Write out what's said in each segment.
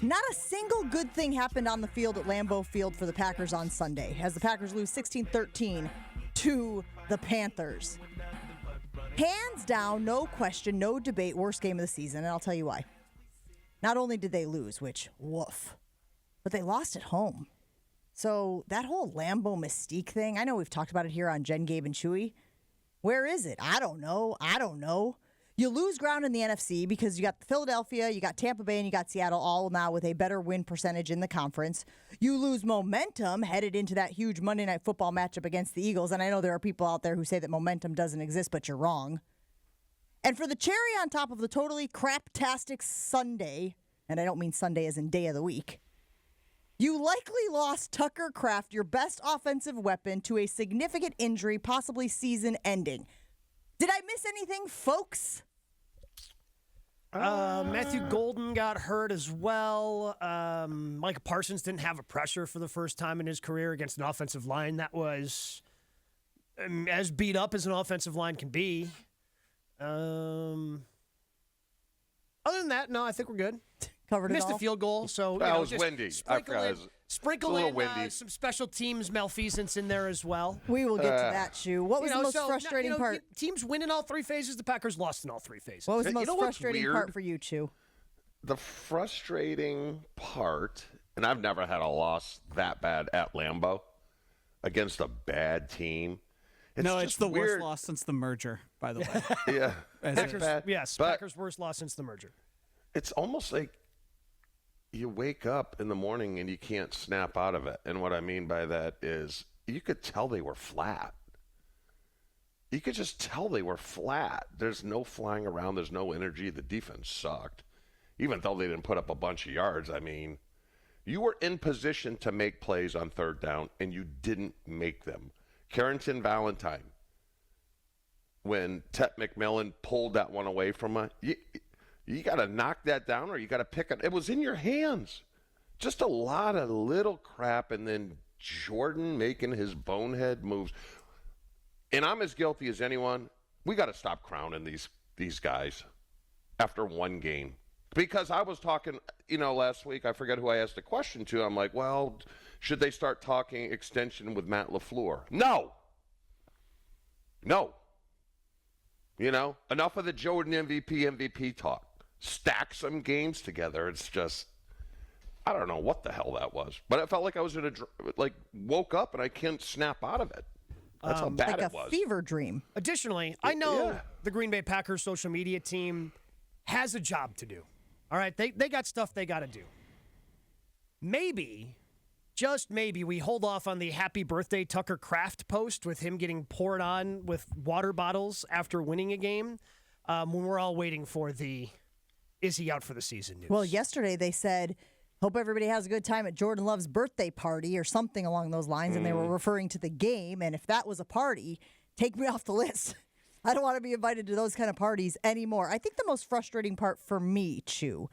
Not a single good thing happened on the field at Lambeau Field for the Packers on Sunday, as the Packers lose 16-13 to the Panthers. Hands down, no question, no debate, worst game of the season, and I'll tell you why. Not only did they lose, which, woof, but they lost at home. So that whole Lambeau mystique thing, I know we've talked about it here on Jen, Gabe, and Chewy. Where is it? I don't know. You lose ground in the NFC because you got Philadelphia, you got Tampa Bay, and you got Seattle all now with a better win percentage in the conference. You lose momentum headed into that huge Monday Night Football matchup against the Eagles. And I know there are people out there who say that momentum doesn't exist, but you're wrong. And for the cherry on top of the totally craptastic Sunday, and I don't mean Sunday as in day of the week, you likely lost Tucker Kraft, your best offensive weapon, to a significant injury, possibly season-ending. Did I miss anything, folks? Matthew Golden got hurt as well. Micah Parsons didn't have a pressure for the first time in his career against an offensive line that was as beat up as an offensive line can be. Other than that, no, I think we're good. Covered it Missed all. a field goal, so That was windy. Sprinkle in some special teams malfeasance in there as well. We will get to that, Shu. What was the most frustrating part? Teams win in all three phases. The Packers lost in all three phases. What was the most frustrating part for you, Chu? The frustrating part, and I've never had a loss that bad at Lambeau against a bad team. It's the worst loss since the merger, by the way. Yeah. Packers' worst loss since the merger. It's almost like you wake up in the morning and you can't snap out of it. And what I mean by that is you could tell they were flat. You could just tell they were flat. There's no flying around. There's no energy. The defense sucked. Even though they didn't put up a bunch of yards, I mean, you were in position to make plays on third down, and you didn't make them. Carrington Valentine, when Tet McMillan pulled that one away from you got to knock that down or you got to pick it. It was in your hands. Just a lot of little crap, and then Jordan making his bonehead moves. And I'm as guilty as anyone. We got to stop crowning these guys after one game. Because I was talking, last week, I forget who I asked a question to. I'm like, well, should they start talking extension with Matt LaFleur? No. Enough of the Jordan MVP talk. Stack some games together. It's just, I don't know what the hell that was. But it felt like I was woke up and I can't snap out of it. That's how bad it was. Like a fever dream. Additionally, I know the Green Bay Packers social media team has a job to do. All right, they got stuff they got to do. Maybe, just maybe, we hold off on the happy birthday Tucker Kraft post with him getting poured on with water bottles after winning a game when we're all waiting for the is he out for the season news. Well, yesterday they said, hope everybody has a good time at Jordan Love's birthday party or something along those lines, and they were referring to the game, and if that was a party, take me off the list. I don't want to be invited to those kind of parties anymore. I think the most frustrating part for me, Chu,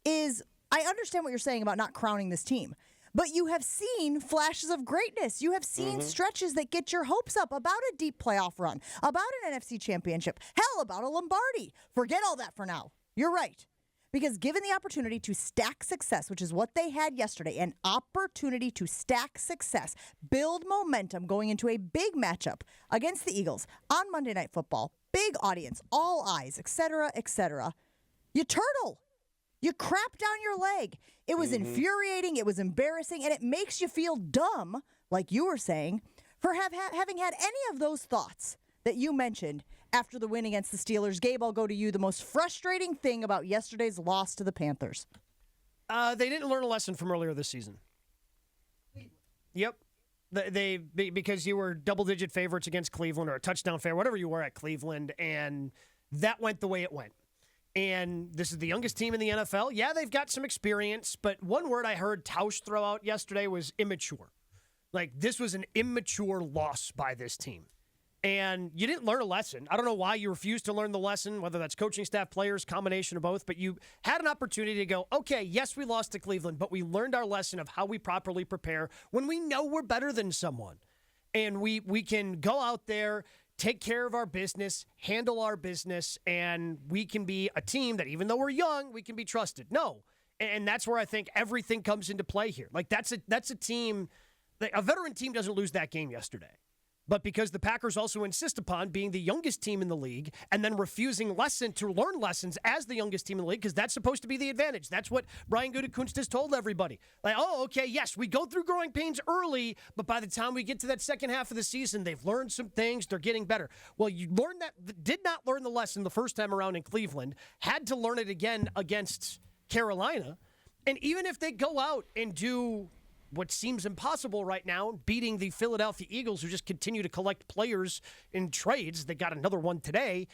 is I understand what you're saying about not crowning this team, but you have seen flashes of greatness. You have seen stretches that get your hopes up about a deep playoff run, about an NFC championship, hell, about a Lombardi. Forget all that for now. You're right. Because given the opportunity to stack success, which is what they had yesterday, an opportunity to stack success, build momentum going into a big matchup against the Eagles on Monday Night Football, big audience, all eyes, etc., you turtle. You crap down your leg. It was infuriating, it was embarrassing, and it makes you feel dumb, like you were saying, for having had any of those thoughts that you mentioned after the win against the Steelers. Gabe, I'll go to you. The most frustrating thing about yesterday's loss to the Panthers. They didn't learn a lesson from earlier this season. Yep. Because you were double-digit favorites against Cleveland or a touchdown favorite, whatever you were at Cleveland, and that went the way it went. And this is the youngest team in the NFL. Yeah, they've got some experience, but one word I heard Tausch throw out yesterday was immature. Like, this was an immature loss by this team. And you didn't learn a lesson. I don't know why you refused to learn the lesson, whether that's coaching staff, players, combination of both, but you had an opportunity to go, okay, yes, we lost to Cleveland, but we learned our lesson of how we properly prepare when we know we're better than someone. And we can go out there, take care of our business, handle our business, and we can be a team that even though we're young, we can be trusted. No. And that's where I think everything comes into play here. Like, that's a team, a veteran team doesn't lose that game yesterday. But because the Packers also insist upon being the youngest team in the league and then refusing to learn lessons as the youngest team in the league, because that's supposed to be the advantage. That's what Brian Gutekunst has told everybody. Like, oh, okay, yes, we go through growing pains early, but by the time we get to that second half of the season, they've learned some things. They're getting better. Well, you did not learn the lesson the first time around in Cleveland, had to learn it again against Carolina. And even if they go out and do what seems impossible right now, beating the Philadelphia Eagles, who just continue to collect players in trades. They got another one today.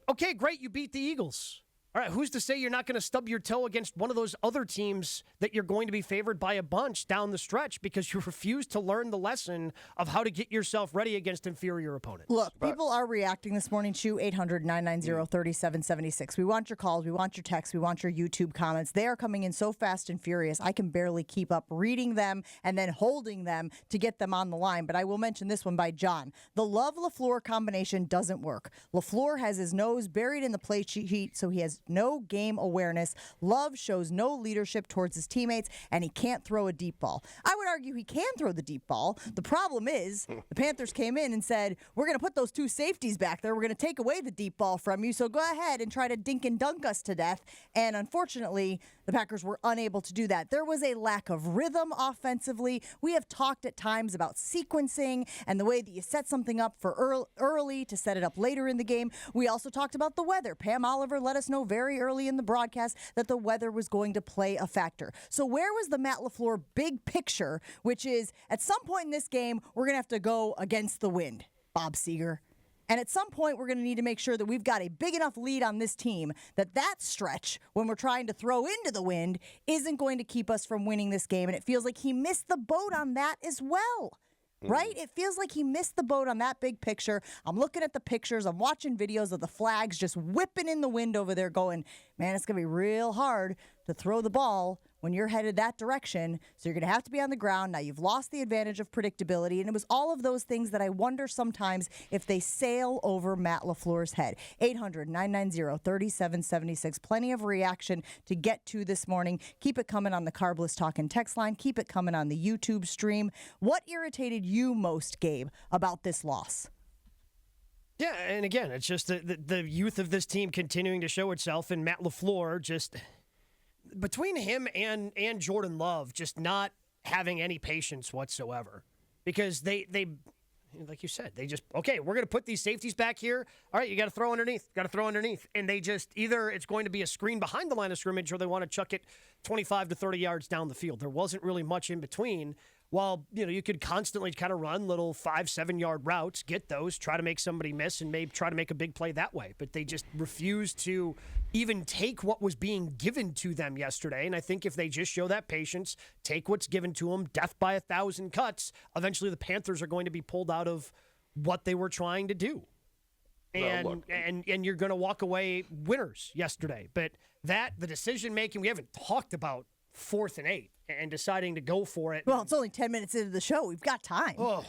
Okay, great, you beat the Eagles. All right, who's to say you're not going to stub your toe against one of those other teams that you're going to be favored by a bunch down the stretch because you refuse to learn the lesson of how to get yourself ready against inferior opponents? Look, people are reacting this morning to 800-990-3776. We want your calls. We want your texts. We want your YouTube comments. They are coming in so fast and furious. I can barely keep up reading them and then holding them to get them on the line. But I will mention this one by John. The Love LaFleur combination doesn't work. LaFleur has his nose buried in the play sheet, so he has no game awareness. Love shows no leadership towards his teammates, and he can't throw a deep ball. I would argue he can throw the deep ball. The problem is the Panthers came in and said, we're going to put those two safeties back there. We're going to take away the deep ball from you, so go ahead and try to dink and dunk us to death. And unfortunately, the Packers were unable to do that. There was a lack of rhythm offensively. We have talked at times about sequencing and the way that you set something up for early to set it up later in the game. We also talked about the weather. Pam Oliver let us know very early in the broadcast that the weather was going to play a factor. So where was the Matt LaFleur big picture, which is at some point in this game, we're going to have to go against the wind, Bob Seger. And at some point, we're going to need to make sure that we've got a big enough lead on this team that stretch, when we're trying to throw into the wind, isn't going to keep us from winning this game. And it feels like he missed the boat on that as well. Right? It feels like he missed the boat on that big picture. I'm looking at the pictures. I'm watching videos of the flags just whipping in the wind over there going, man, it's going to be real hard to throw the ball when you're headed that direction. So you're going to have to be on the ground. Now you've lost the advantage of predictability. And it was all of those things that I wonder sometimes if they sail over Matt LaFleur's head. 800-990-3776. Plenty of reaction to get to this morning. Keep it coming on the Carbless Talk and text line. Keep it coming on the YouTube stream. What irritated you most, Gabe, about this loss? Yeah, and again, it's just the youth of this team continuing to show itself, and Matt LaFleur just, between him and Jordan Love, just not having any patience whatsoever. Because they like you said, they just, okay, we're going to put these safeties back here. All right, you got to throw underneath. And they just, either it's going to be a screen behind the line of scrimmage or they want to chuck it 25 to 30 yards down the field. There wasn't really much in between. While, you could constantly kind of run little 5-7 yard routes, get those, try to make somebody miss, and maybe try to make a big play that way. But they just refused to even take what was being given to them yesterday. And I think if they just show that patience, take what's given to them, death by 1,000 cuts, eventually the Panthers are going to be pulled out of what they were trying to do. And you're going to walk away winners yesterday. But the decision making, we haven't talked about 4th and 8 and deciding to go for it. Well, it's only 10 minutes into the show. We've got time. Oh.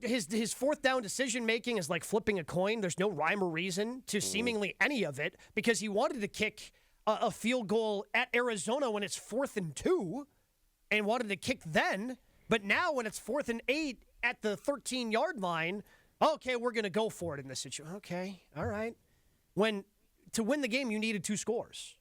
His fourth down decision making is like flipping a coin. There's no rhyme or reason to seemingly any of it, because he wanted to kick a field goal at Arizona when it's 4th and 2 and wanted to kick then. But now when it's 4th and 8 at the 13-yard line, okay, we're going to go for it in this situation. Okay, all right. To win the game, you needed 2 scores.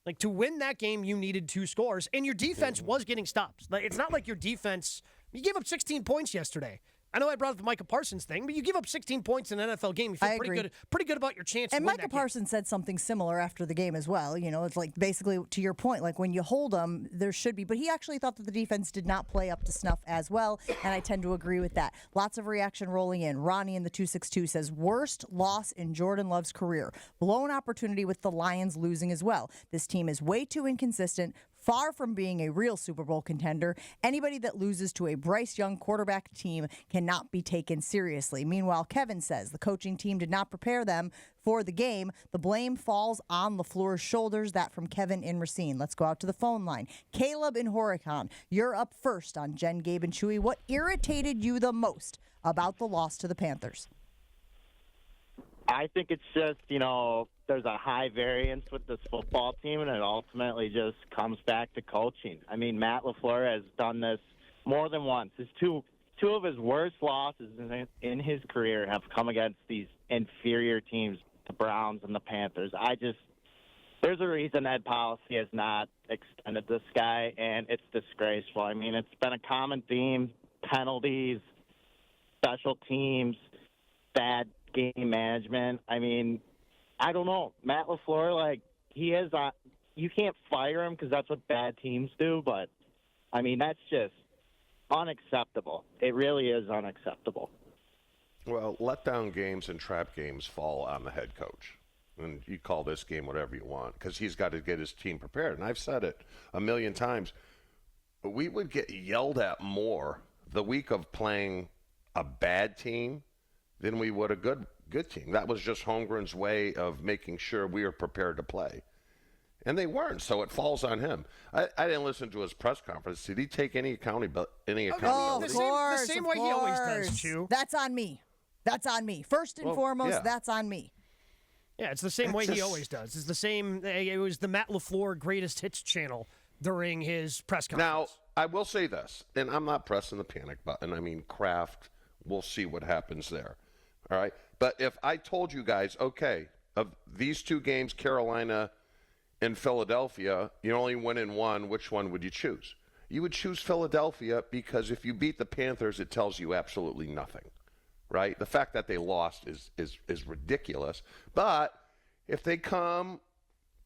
Like, to win that game, you needed 2 scores, and your defense was getting stops. Like, it's not like your defense, you gave up 16 points yesterday. I know I brought up the Micah Parsons thing, but you give up 16 points in an NFL game. You feel pretty good about your chance. And to win Micah that game. Parsons said something similar after the game as well. It's like basically to your point, like when you hold them, there should be. But he actually thought that the defense did not play up to snuff as well, and I tend to agree with that. Lots of reaction rolling in. Ronnie in the 262 says, worst loss in Jordan Love's career. Blown opportunity with the Lions losing as well. This team is way too inconsistent. Far from being a real Super Bowl contender, anybody that loses to a Bryce Young quarterback team cannot be taken seriously. Meanwhile, Kevin says the coaching team did not prepare them for the game. The blame falls on LaFleur's shoulders. That from Kevin in Racine. Let's go out to the phone line. Caleb in Horicon, you're up first on Jen, Gabe, and Chewy. What irritated you the most about the loss to the Panthers? I think it's just, there's a high variance with this football team, and it ultimately just comes back to coaching. I mean, Matt LaFleur has done this more than once. His two of his worst losses in his career have come against these inferior teams, the Browns and the Panthers. There's a reason that policy has not extended this guy, and it's disgraceful. I mean, it's been a common theme: penalties, special teams, bad game management. I mean, I don't know. Matt LaFleur, like, he is you can't fire him because that's what bad teams do, but, I mean, that's just unacceptable. It really is unacceptable. Well, letdown games and trap games fall on the head coach. And you call this game whatever you want, because he's got to get his team prepared. And I've said it a million times. We would get yelled at more the week of playing a bad team than we would a good team. That was just Holmgren's way of making sure we were prepared to play. And they weren't, so it falls on him. I didn't listen to his press conference. Did he take any accountability? Oh, of course, the same of way he always course. does, Chew. That's on me. That's on me. First and foremost, yeah. that's on me. Yeah, it's the same way he always does. It's the same. It was the Matt LaFleur Greatest Hits channel during his press conference. Now, I will say this, and I'm not pressing the panic button. I mean, Kraft, we'll see what happens there. All right? But if I told you guys, okay, of these two games, Carolina and Philadelphia, you only win in one, which one would you choose? You would choose Philadelphia because if you beat the Panthers, it tells you absolutely nothing. Right? The fact that they lost is ridiculous. But if they come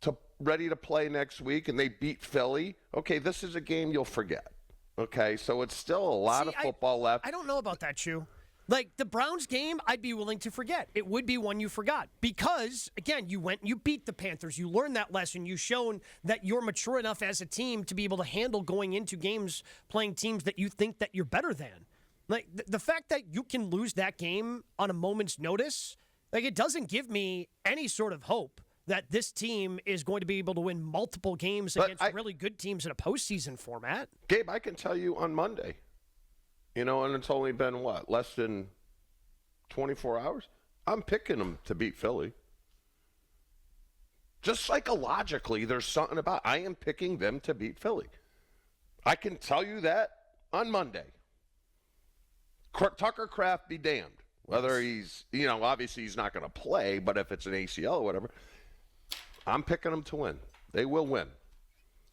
to ready to play next week and they beat Philly, okay, this is a game you'll forget. Okay, so it's still a lot of football left. I don't know about that, Chew. Like, the Browns game, I'd be willing to forget. It would be one you forgot. Because, again, you went and you beat the Panthers. You learned that lesson. You've shown that you're mature enough as a team to be able to handle going into games playing teams that you think that you're better than. Like, the fact that you can lose that game on a moment's notice, like, it doesn't give me any sort of hope that this team is going to be able to win multiple games against really good teams in a postseason format. Gabe, I can tell you on Monday, and it's only been, less than 24 hours? I'm picking them to beat Philly. Just psychologically, there's something about I am picking them to beat Philly. I can tell you that on Monday. Tucker Kraft be damned. Whether he's, obviously he's not going to play, but if it's an ACL or whatever, I'm picking them to win. They will win.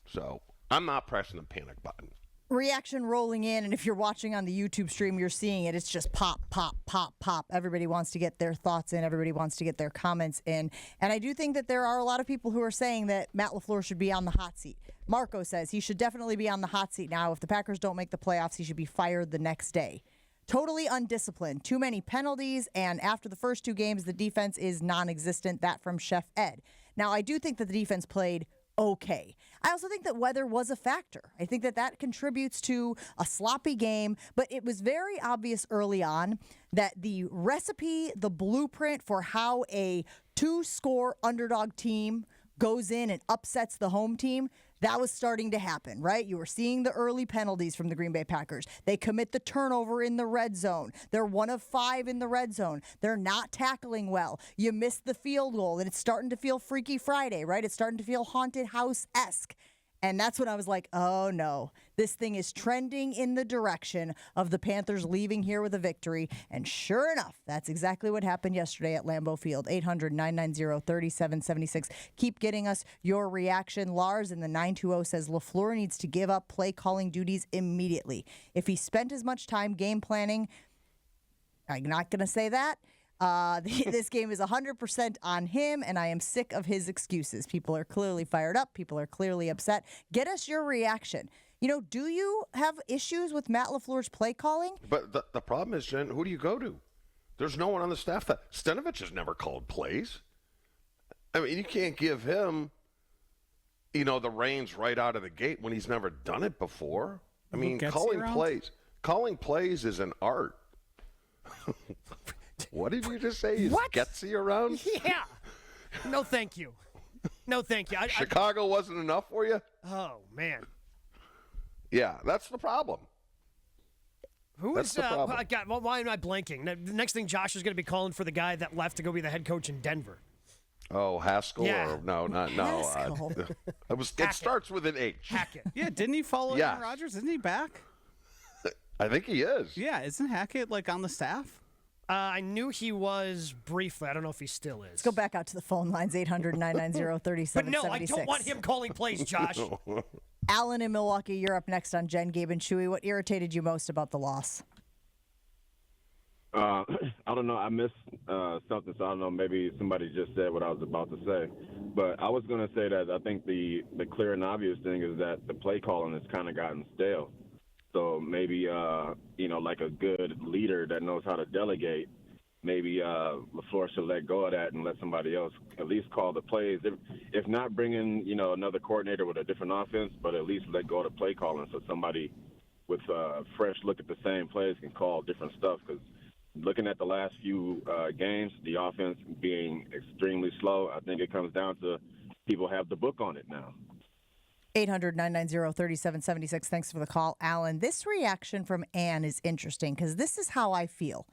So I'm not pressing the panic button. Reaction rolling in, and if you're watching on the YouTube stream, you're seeing it. It's just pop, pop, pop, pop. Everybody wants to get their thoughts in. Everybody wants to get their comments in. And I do think that there are a lot of people who are saying that Matt LaFleur should be on the hot seat. Marco says he should definitely be on the hot seat now. If the Packers don't make the playoffs, he should be fired the next day. Totally undisciplined. Too many penalties, and after the first two games, the defense is non-existent. That from Chef Ed. Now, I do think that the defense played okay. I also think that weather was a factor. I think that that contributes to a sloppy game, but it was very obvious early on that the recipe, the blueprint for how a two-score underdog team goes in and upsets the home team, that was starting to happen, right? You were seeing the early penalties from the Green Bay Packers. They commit the turnover in the red zone. They're 1 of 5 in the red zone. They're not tackling well. You missed the field goal, and it's starting to feel Freaky Friday, right? It's starting to feel haunted house-esque. And that's when I was like, oh, no. This thing is trending in the direction of the Panthers leaving here with a victory. And sure enough, that's exactly what happened yesterday at Lambeau Field. 800-990-3776. Keep getting us your reaction. Lars in the 920 says LaFleur needs to give up play calling duties immediately. If he spent as much time game planning, I'm not going to say that. This game is 100% on him, and I am sick of his excuses. People are clearly fired up. People are clearly upset. Get us your reaction. Do you have issues with Matt LaFleur's play calling? But the problem is, Jen, who do you go to? There's no one on the staff that Stenovich has never called plays. I mean, you can't give him, the reins right out of the gate when he's never done it before. I mean, calling plays is an art. What did you just say? Is Getsy around? Yeah. No, thank you. No, thank you. Chicago wasn't enough for you? Oh, man. Yeah, that's the problem. That's the problem. God, why am I blanking? The next thing, Josh is going to be calling for the guy that left to go be the head coach in Denver. Oh, Haskell? Yeah. Or, no. Haskell. It starts with an H. Hackett. Yeah, didn't he follow Yes. Aaron Rodgers? Isn't he back? I think he is. Yeah, isn't Hackett like on the staff? I knew he was briefly. I don't know if he still is. Let's go back out to the phone lines, 800-990-3776. But no, I don't want him calling plays, Josh. Alan in Milwaukee, you're up next on Jen, Gabe, and Chewy. What irritated you most about the loss? I don't know. I missed something, so I don't know. Maybe somebody just said what I was about to say. But I was going to say that I think the clear and obvious thing is that the play calling has kind of gotten stale. So maybe, like a good leader that knows how to delegate, maybe LaFleur should let go of that and let somebody else at least call the plays. If not bringing, another coordinator with a different offense, but at least let go of the play calling so somebody with a fresh look at the same plays can call different stuff. Because looking at the last few games, the offense being extremely slow, I think it comes down to people have the book on it now. 800-990-3776. Thanks for the call, Alan. This reaction from Ann is interesting because this is how I feel.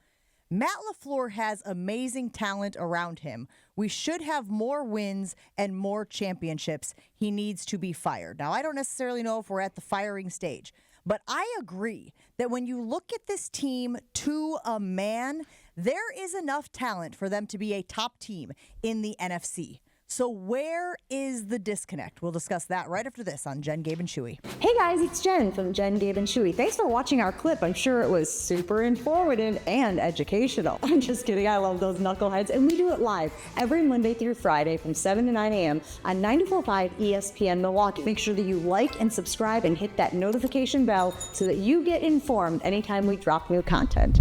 Matt LaFleur has amazing talent around him. We should have more wins and more championships. He needs to be fired. Now, I don't necessarily know if we're at the firing stage, but I agree that when you look at this team to a man, there is enough talent for them to be a top team in the NFC. So where is the disconnect? We'll discuss that right after this on Jen, Gabe, and Chewy. Hey guys, it's Jen from Jen, Gabe, and Chewy. Thanks for watching our clip. I'm sure it was super informative and educational. I'm just kidding. I love those knuckleheads. And we do it live every Monday through Friday from 7 to 9 a.m. on 94.5 ESPN Milwaukee. Make sure that you like and subscribe and hit that notification bell so that you get informed anytime we drop new content.